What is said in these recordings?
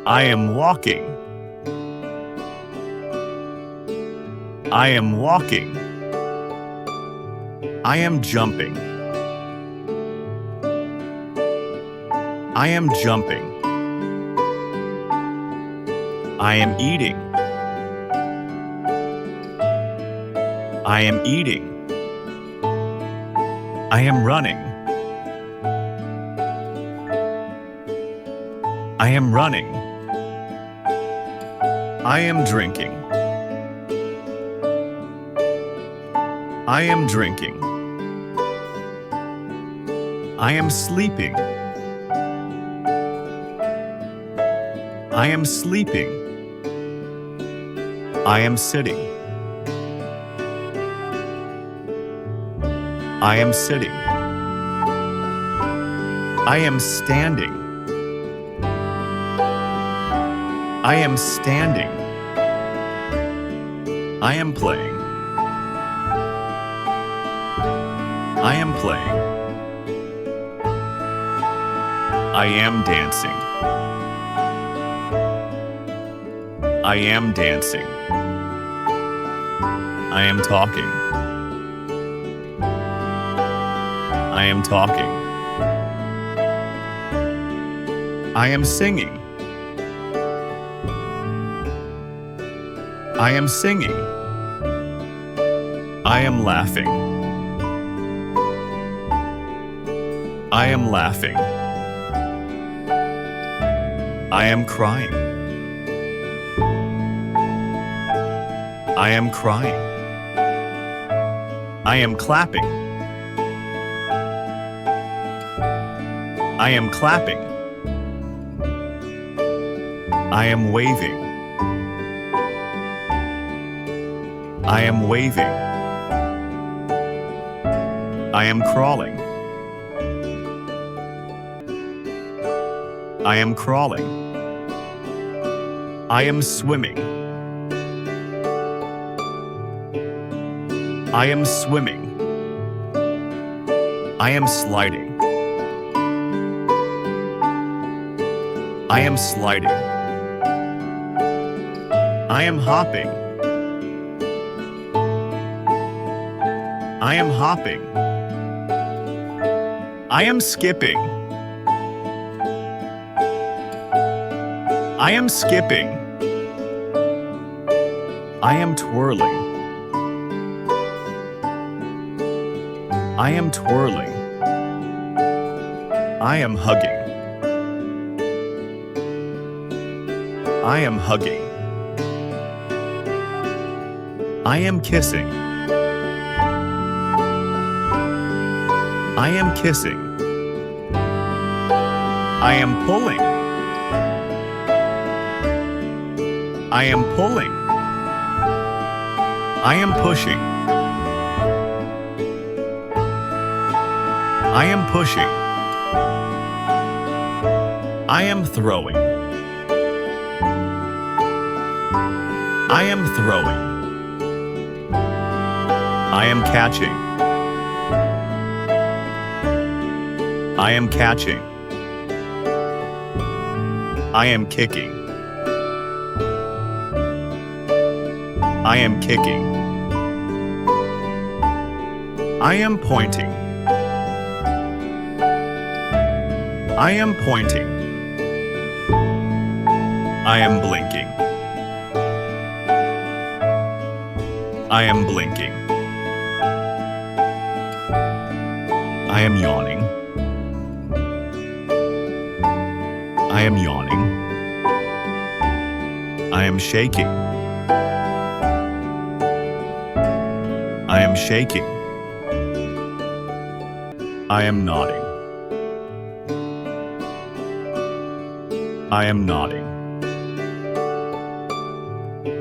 I am walking. I am walking. I am jumping. I am jumping. I am eating. I am eating. I am running. I am running. I am drinking. I am drinking. I am sleeping. I am sleeping. I am sitting. I am sitting. I am standing. I am standing. I am playing. I am playing. I am dancing. I am dancing. I am talking. I am talking. I am singing. I am singing. I am laughing. I am laughing. I am crying. I am crying. I am clapping. I am clapping. I am waving. I am waving. I am crawling. I am crawling. I am swimming. I am swimming. I am sliding. I am sliding. I am hopping. I am hopping. I am skipping. I am skipping. I am twirling. I am twirling. I am hugging. I am hugging. I am kissing. I am kissing. I am pulling. I am pulling. I am pushing. I am pushing. I am throwing. I am throwing. I am catching. I am catching. I am kicking. I am kicking. I am pointing. I am pointing. I am blinking. I am blinking. I am yawning. I am yawning. I am shaking. I am shaking. I am nodding. I am nodding.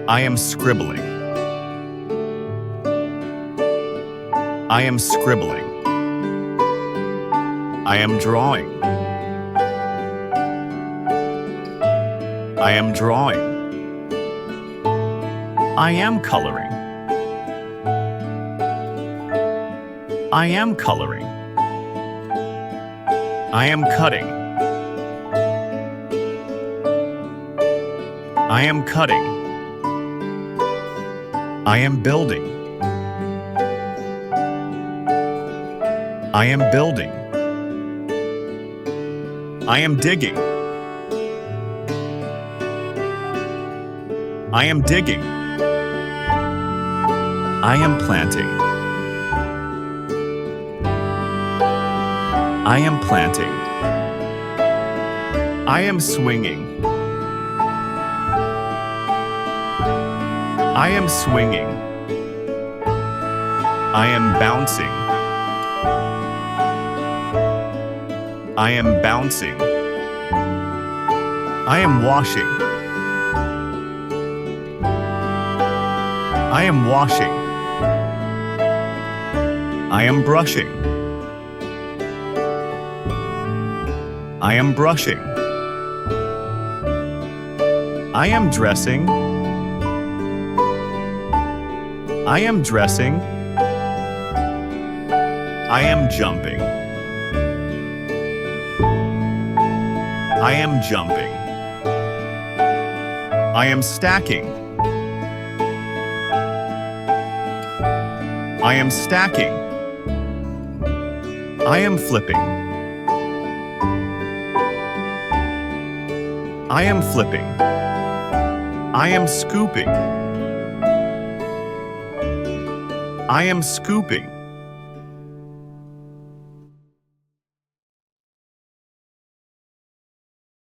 I am scribbling. I am scribbling. I am drawing. I am drawing. I am coloring. I am coloring. I am cutting. I am cutting. I am building. I am building. I am digging. I am digging. I am planting. I am planting. I am swinging. I am swinging. I am bouncing. I am bouncing. I am washing. I am washing. I am brushing. I am brushing. I am dressing. I am dressing. I am jumping. I am jumping. I am stacking. I am stacking. I am flipping. I am flipping. I am scooping. I am scooping.